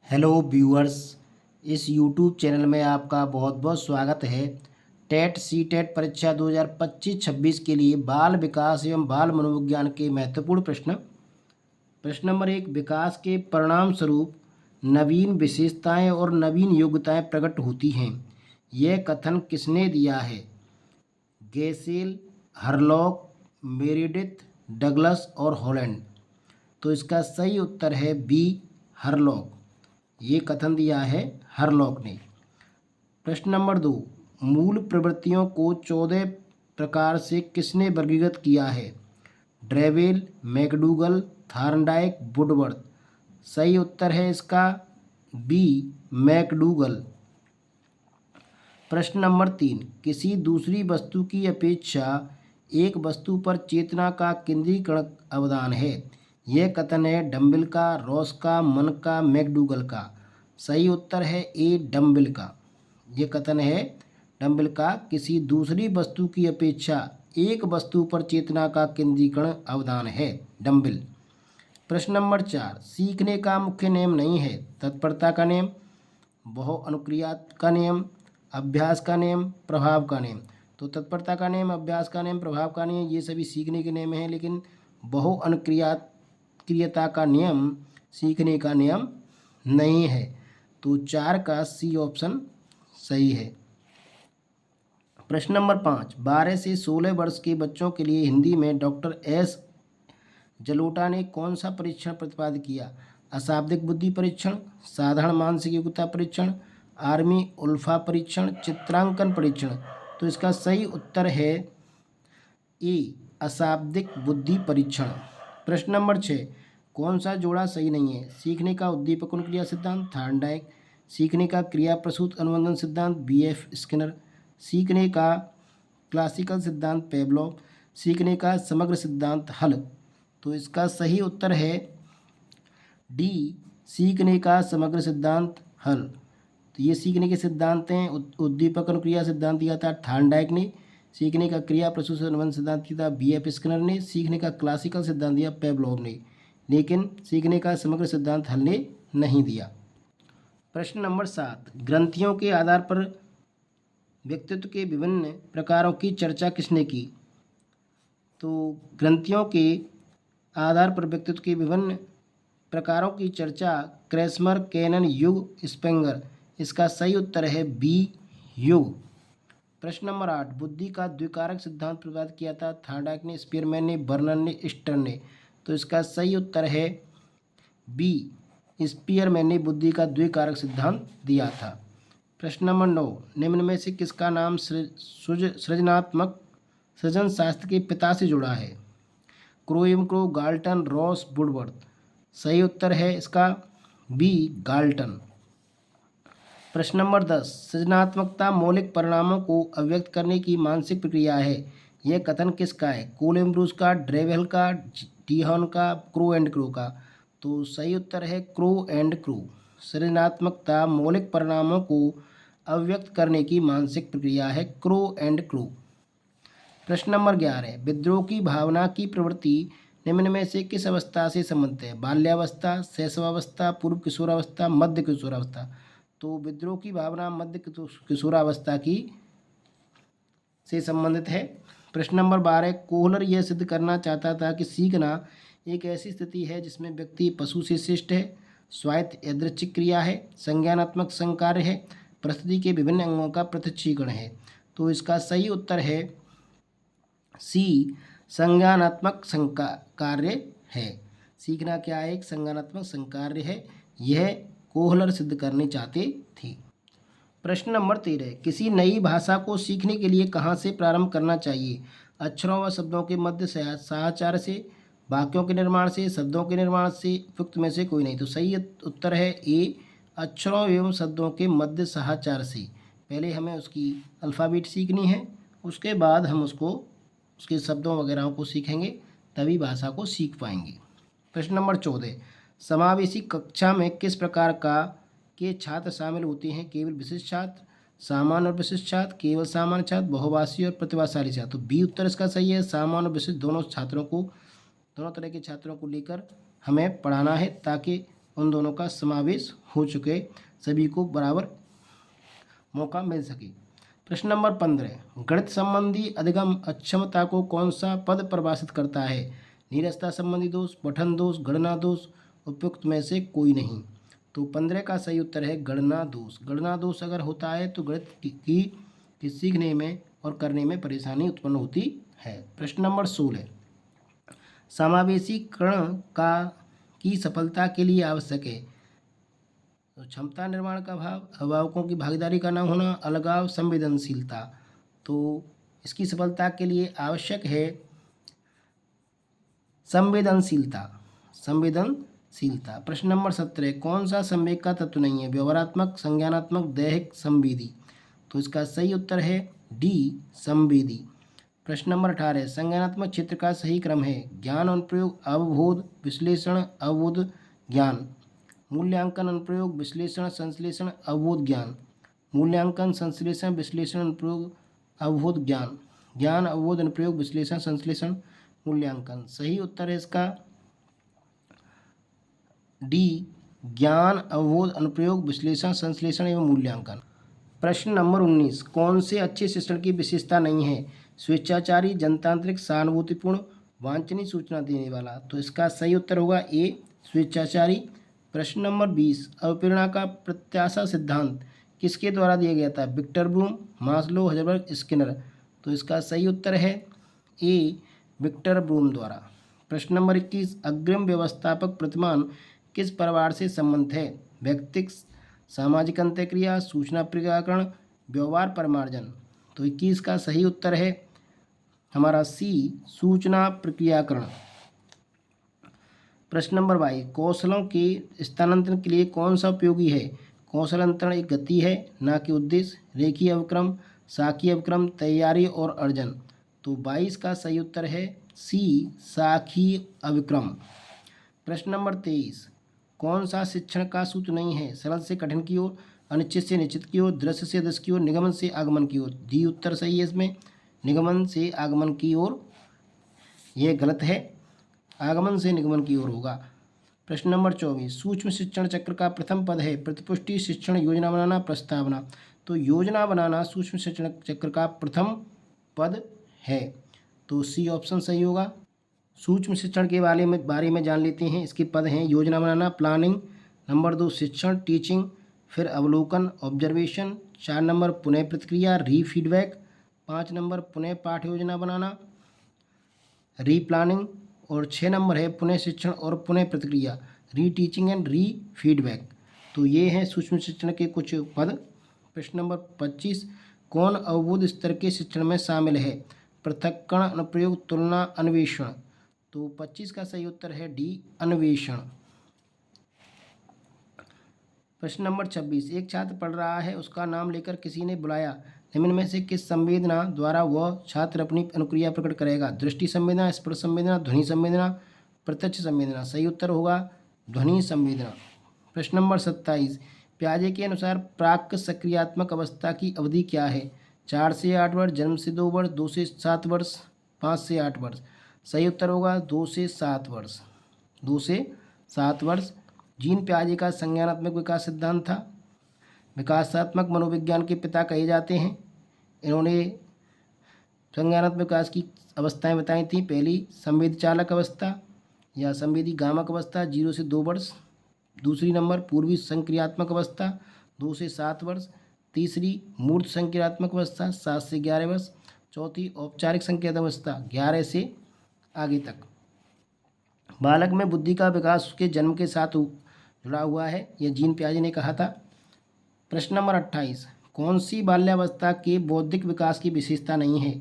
Hello viewers, इस YouTube channel में आपका बहुत बहुत स्वागत है। टेट सी टेट परीक्षा 2025-26 के लिए बाल विकास एवं बाल मनोविज्ञान के महत्वपूर्ण प्रश्न। प्रश्न नंबर 1, विकास के परिणाम स्वरूप नवीन विशेषताएं और नवीन योग्यताएं प्रकट होती हैं। यह कथन किसने दिया है? गेसेल, हरलॉक, मेरिडिथ, डगलस और हॉलैंड। तो इसका सही उत्तर है बी, हरलॉक। ये कथन दिया है हरलॉक ने। प्रश्न नंबर 2, मूल प्रवृत्तियों को 14 प्रकार से किसने वर्गीकृत किया है? ड्रेवेल, मैकडूगल, थार्नडाइक, वुडवर्थ। सही उत्तर है इसका बी, मैकडूगल। प्रश्न नंबर 3, किसी दूसरी वस्तु की अपेक्षा एक वस्तु पर चेतना का केंद्रीकरण अवदान है। यह कथन है डम्बिल का, रॉस का, मन का, मैकडूगल का। सही उत्तर है ए, डम्बिल का। यह कथन है डम्बिल का, किसी दूसरी वस्तु की अपेक्षा एक वस्तु पर चेतना का केंद्रीकरण अवदान है, डम्बिल। प्रश्न नंबर 4, सीखने का मुख्य नियम नहीं है। तत्परता का नियम, बहु अनुक्रिया का नियम, अभ्यास का नियम, प्रभाव का नियम। तो तत्परता का नियम, अभ्यास का नियम, प्रभाव का नियम, ये सभी सीखने के नियम हैं, लेकिन बहु अनुक्रियता का नियम सीखने का नियम नहीं है। तो 4 का सी ऑप्शन सही है। प्रश्न नंबर 5, 12 से 16 वर्ष के बच्चों के लिए हिंदी में डॉक्टर एस जलोटा ने कौन सा परीक्षण प्रतिपादित किया? अशाब्दिक बुद्धि परीक्षण, साधारण मानसिक योग्यता परीक्षण, आर्मी उल्फा परीक्षण, चित्रांकन परीक्षण। तो इसका सही उत्तर है ए, अशाब्दिक बुद्धि परीक्षण। प्रश्न नंबर 6, कौन सा जोड़ा सही नहीं है? सीखने का उद्दीपक अनुक्रिया सिद्धांत, थार्नडाइक। सीखने का क्रिया प्रसूत अनुबंधन सिद्धांत, बी.एफ. स्किनर। सीखने का क्लासिकल सिद्धांत, पेवलोव। सीखने का समग्र सिद्धांत, हल। तो इसका सही उत्तर है डी, सीखने का समग्र सिद्धांत, हल। तो ये सीखने के सिद्धांत हैं। उद्दीपक अनुक्रिया सिद्धांत दिया था थार्नडाइक ने। सीखने का क्रिया प्रसूत अनुबंध सिद्धांत दिया था बी.एफ. स्किनर ने। सीखने का क्लासिकल सिद्धांत दिया पेवलोव ने, लेकिन सीखने का समग्र सिद्धांत हल ने नहीं दिया। प्रश्न नंबर 7, ग्रंथियों के आधार पर व्यक्तित्व के विभिन्न प्रकारों की चर्चा किसने की? तो ग्रंथियों के आधार पर व्यक्तित्व के विभिन्न प्रकारों की चर्चा क्रेसमर, कैनन, युग, स्पेंगर। इसका सही उत्तर है बी, युग। प्रश्न नंबर 8, बुद्धि का द्विकारक सिद्धांत प्रतिपादित किया था थार्नडाइक ने, स्पीयरमैन ने, बर्नर ने, स्टर्न ने। तो इसका सही उत्तर है बी, स्पीयरमैन ने बुद्धि का द्विकारक सिद्धांत दिया था। प्रश्न नंबर 9, निम्न में से किसका नाम सृजनात्मक सृजन शास्त्र के पिता से जुड़ा है? Crow, Galton, Ross, Woodworth. सही उत्तर है इसका बी, गाल्टन। प्रश्न नंबर 10, सृजनात्मकता मौलिक परिणामों को अभिव्यक्त करने की मानसिक प्रक्रिया है। यह कथन किसका है? कोलेम्ब्रूस का, ड्रेवेल का, डीहॉन का, क्रो एंड क्रू का। तो सही उत्तर है क्रो एंड क्रू। सृजनात्मकता मौलिक परिणामों को अभिव्यक्त करने की मानसिक प्रक्रिया है, क्रो एंड क्रू। प्रश्न नंबर 11, विद्रोह की भावना की प्रवृत्ति निम्न में से किस अवस्था से संबंधित है? बाल्यावस्था, शैशवावस्था, पूर्व किशोरावस्था, मध्य किशोरावस्था। तो विद्रोह की भावना मध्य किशोरावस्था की से संबंधित है। प्रश्न नंबर 12, कोहलर यह सिद्ध करना चाहता था कि सीखना एक ऐसी स्थिति है जिसमें व्यक्ति पशु से श्रेष्ठ है, स्वायत्त यादृच्छिक क्रिया है, संज्ञानात्मक संकार्य है, परिस्थिति के विभिन्न अंगों का प्रत्यक्षीकरण है। तो इसका सही उत्तर है सी, संज्ञानात्मक संकार्य है। सीखना क्या है? एक संज्ञानात्मक संकार्य है। यह कोहलर सिद्ध करने चाहते थे। प्रश्न नंबर 13, किसी नई भाषा को सीखने के लिए कहाँ से प्रारंभ करना चाहिए? अक्षरों व शब्दों के मध्य साहचर्य से, वाक्यों के निर्माण से, शब्दों के निर्माण से, उपयुक्त में से कोई नहीं। तो सही उत्तर है ए, अक्षरों एवं शब्दों के मध्य साहचर्य से। पहले हमें उसकी अल्फ़ाबेट सीखनी है, उसके बाद हम उसके शब्दों वगैरह को सीखेंगे, तभी भाषा को सीख पाएंगे। प्रश्न नंबर 14, समावेशी कक्षा में किस प्रकार के छात्र शामिल होते हैं? केवल विशिष्ट छात्र, सामान्य और विशिष्ट छात्र, केवल सामान्य छात्र, बहुभाषी और प्रतिभाशाली छात्र। तो बी उत्तर इसका सही है। सामान्य और विशिष्ट दोनों तरह के छात्रों को लेकर हमें पढ़ाना है, ताकि उन दोनों का समावेश हो चुके, सभी को बराबर मौका मिल सके। प्रश्न नंबर 15, गणित संबंधी अधिगम अक्षमता को कौन सा पद परिभाषित करता है? नीरसता संबंधी दोष, पठन दोष, गणना दोष, उपयुक्त में से कोई नहीं। तो 15 का सही उत्तर है गणना दोष। गणना दोष अगर होता है तो गणित की सीखने में और करने में परेशानी उत्पन्न होती है। प्रश्न नंबर 16, समावेशीकरण की सफलता के लिए आवश्यक है। तो क्षमता निर्माण का अभाव, अभिभावकों की भागीदारी का न होना, अलगाव, संवेदनशीलता। तो इसकी सफलता के लिए आवश्यक है संवेदनशीलता। संवेदनशीलता। प्रश्न नंबर 17, कौन सा संवेग का तत्व नहीं है? व्यवहारात्मक, संज्ञानात्मक, दैहिक, संवेदी। तो इसका सही उत्तर है डी, संवेदी। प्रश्न नंबर 18, संज्ञानात्मक क्षेत्र का सही क्रम है? ज्ञान, अनुप्रयोग, अवबोध, विश्लेषण, अवबोध, ज्ञान। मूल्यांकन, अनुप्रयोग, विश्लेषण, संश्लेषण, अवबोध, ज्ञान। मूल्यांकन, संश्लेषण, विश्लेषण, अनुप्रयोग, अवबोध, ज्ञान। ज्ञान, अवबोध, अनुप्रयोग, विश्लेषण, संश्लेषण, मूल्यांकन। सही उत्तर है इसका डी, ज्ञान, अवबोध, अनुप्रयोग, विश्लेषण, संश्लेषण एवं मूल्यांकन। प्रश्न नंबर 19, कौन से अच्छे शिक्षण की विशेषता नहीं है? स्वेच्छाचारी, जनतांत्रिक, सहानुभूतिपूर्ण, वांछनीय सूचना देने वाला। तो इसका सही उत्तर होगा ए, स्वेच्छाचारी। प्रश्न नंबर 20, अवप्रेरणा का प्रत्याशा सिद्धांत किसके द्वारा दिया गया था? Victor Vroom, Maslow, Herzberg, Skinner. तो इसका सही उत्तर है ए, विक्टर ब्रूम द्वारा। प्रश्न नंबर 21, अग्रिम व्यवस्थापक प्रतिमान किस परिवार से संबंधित है? व्यक्तिक, सामाजिक अंत्यक्रिया, सूचना प्रक्रियाकरण, व्यवहार परिमार्जन। तो 21 का सही उत्तर है हमारा सी, सूचना प्रक्रियाकरण। प्रश्न नंबर 22, कौशलों के स्थानांतरण के लिए कौन सा उपयोगी है? कौशलांतरण एक गति है, ना कि उद्देश्य। रेखीय अवक्रम, साखी अवक्रम, तैयारी और अर्जन। तो 22 का सही उत्तर है सी, साखी अवक्रम। प्रश्न नंबर 23, कौन सा शिक्षण का सूत्र नहीं है? सरल से कठिन की ओर, अनिश्चित से निश्चित की ओर, दृश्य से दृश्य की ओर, निगमन से आगमन की ओर। डी उत्तर सही है इसमें, निगमन से आगमन की ओर। यह गलत है, आगमन से निगमन की ओर होगा। प्रश्न नंबर 24, सूक्ष्म शिक्षण चक्र का प्रथम पद है? प्रतिपुष्टि, शिक्षण, योजना बनाना, प्रस्तावना। तो योजना बनाना सूक्ष्म शिक्षण चक्र का प्रथम पद है। तो सी ऑप्शन सही होगा। सूक्ष्म शिक्षण के बारे में जान लेते हैं। इसके पद हैं योजना बनाना, प्लानिंग। नंबर 2 शिक्षण, टीचिंग। फिर अवलोकन, ऑब्जर्वेशन। 4 नंबर पुनः प्रतिक्रिया, रीफीडबैक। 5 नंबर पुनः पाठ योजना बनाना, रीप्लानिंग। और 6 नंबर है पुनः शिक्षण और पुनः प्रतिक्रिया, री टीचिंग एंड री फीडबैक। तो ये हैं सूक्ष्म शिक्षण के कुछ पद। प्रश्न नंबर 25, कौन अवबोध स्तर के शिक्षण में शामिल है? पृथक्करण, अनुप्रयोग, तुलना, अन्वेषण। तो 25 का सही उत्तर है डी, अन्वेषण। प्रश्न नंबर 26, एक छात्र पढ़ रहा है, उसका नाम लेकर किसी ने बुलाया, निम्न में से किस संवेदना द्वारा वह छात्र अपनी अनुक्रिया प्रकट करेगा? दृष्टि संवेदना, स्पर्श संवेदना, ध्वनि संवेदना, प्रत्यक्ष संवेदना। सही उत्तर होगा ध्वनि संवेदना। प्रश्न नंबर 27, पियाजे के अनुसार प्राक सक्रियात्मक अवस्था की अवधि क्या है? 4 से 8 वर्ष, जन्म से 2 वर्ष, 2 से 7 वर्ष, 5 से 8 वर्ष। सही उत्तर होगा 2 से 7 वर्ष। 2 से 7 वर्ष। जीन पियाजे का संज्ञानात्मक विकास सिद्धांत था। विकासात्मक मनोविज्ञान के पिता कहे जाते हैं। इन्होंने संज्ञानात्मक विकास की अवस्थाएं बताई थी। पहली संवेदी चालक अवस्था या संवेदी गामक अवस्था 0 से 2 वर्ष। दूसरी नंबर पूर्वी संक्रियात्मक अवस्था 2 से 7 वर्ष। तीसरी मूर्त संक्रियात्मक अवस्था 7 से 11 वर्ष। चौथी औपचारिक संक्रियात्मक अवस्था 11 से आगे तक। बालक में बुद्धि का विकास उसके जन्म के साथ जुड़ा हुआ है, यह जीन पियाजे ने कहा था। प्रश्न नंबर 28, कौन सी बाल्यावस्था के बौद्धिक विकास की विशेषता नहीं है?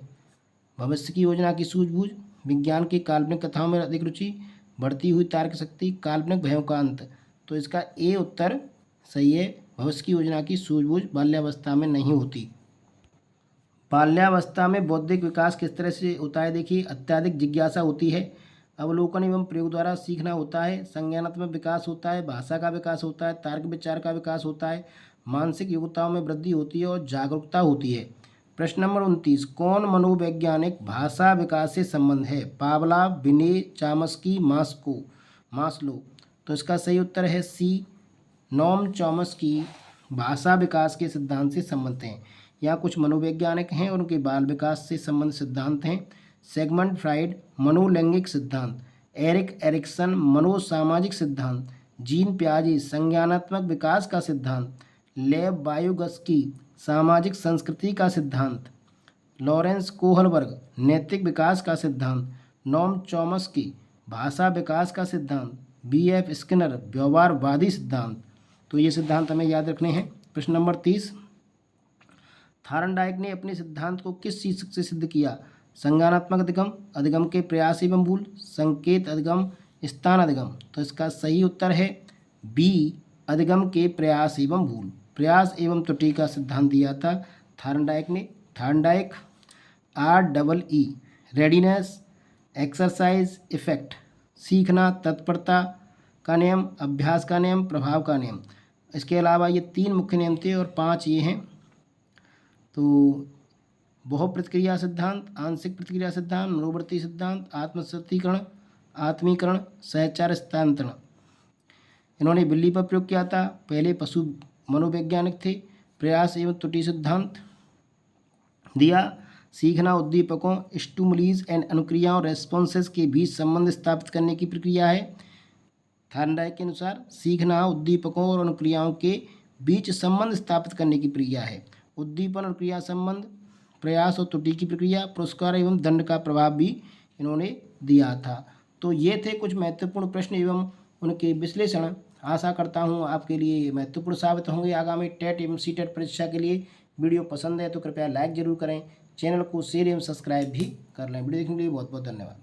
भविष्य की योजना की सूझबूझ, विज्ञान की काल्पनिक कथाओं में अधिक रुचि, बढ़ती हुई तर्क शक्ति, काल्पनिक भयों का अंत। तो इसका ए उत्तर सही है। भविष्य की योजना की सूझबूझ बाल्यावस्था में नहीं होती। बाल्यावस्था में बौद्धिक विकास किस तरह से होता है? देखिए, अत्यधिक जिज्ञासा होती है, अवलोकन एवं प्रयोग द्वारा सीखना होता है, संज्ञानात्मक विकास होता है, भाषा का विकास होता है, तर्क विचार का विकास होता है, मानसिक योग्यताओं में वृद्धि होती है और जागरूकता होती है। प्रश्न नंबर 29, कौन मनोवैज्ञानिक भाषा विकास से संबंध है? पावलोव, बिने, चामस्की, मास्लो। तो इसका सही उत्तर है सी, नोम चॉम्स्की भाषा विकास के सिद्धांत से संबंधित हैं। यहाँ कुछ मनोवैज्ञानिक हैं और उनके बाल विकास से संबंधित सिद्धांत हैं। सेगमंड फ्राइड मनोलैंगिक सिद्धांत, एरिक एरिक्सन मनोसामाजिक सिद्धांत, जीन पियाजे संज्ञानात्मक विकास का सिद्धांत, लेव वायुगस्की सामाजिक संस्कृति का सिद्धांत, लॉरेंस कोहलबर्ग नैतिक विकास का सिद्धांत, नोम चॉम्स्की भाषा विकास का सिद्धांत, B.F. स्किनर व्यवहारवादी सिद्धांत। तो ये सिद्धांत हमें याद रखने हैं। प्रश्न नंबर 30, थार्नडाइक ने अपने सिद्धांत को किस शीर्षक से सिद्ध किया? संज्ञानात्मक अधिगम, अधिगम के प्रयास एवं मूल, संकेत अधिगम, स्थान अधिगम। तो इसका सही उत्तर है बी, अधिगम के प्रयास एवं मूल। प्रयास एवं त्रुटि का सिद्धांत दिया था थार्नडाइक ने। Thorndike REE readiness, exercise, effect, सीखना, तत्परता का नियम, अभ्यास का नियम, प्रभाव का नियम। इसके अलावा ये 3 मुख्य नियम थे और 5 ये हैं। तो बहु प्रतिक्रिया सिद्धांत, आंशिक प्रतिक्रिया सिद्धांत, मनोवृत्ति सिद्धांत, आत्मसतीकरण, आत्मीकरण, सहचार स्थानांतरण। इन्होंने बिल्ली पर प्रयोग किया था। पहले पशु मनोवैज्ञानिक थे। प्रयास एवं त्रुटि सिद्धांत दिया। सीखना उद्दीपकों स्टिमुलीज एंड अनुक्रियाओं रेस्पॉन्सेस के बीच संबंध स्थापित करने की प्रक्रिया है। थार्नडाइक के अनुसार सीखना उद्दीपकों और अनुक्रियाओं के बीच संबंध स्थापित करने की प्रक्रिया है। उद्दीपन और क्रिया संबंध, प्रयास और त्रुटि की प्रक्रिया, पुरस्कार एवं दंड का प्रभाव भी इन्होंने दिया था। तो ये थे कुछ महत्वपूर्ण प्रश्न एवं उनके विश्लेषण। आशा करता हूँ आपके लिए महत्वपूर्ण साबित होंगे आगामी टेट एवं सीटेट परीक्षा के लिए। वीडियो पसंद है तो कृपया लाइक जरूर करें, चैनल को शेयर एवं सब्सक्राइब भी कर लें। वीडियो देखने के लिए बहुत बहुत धन्यवाद।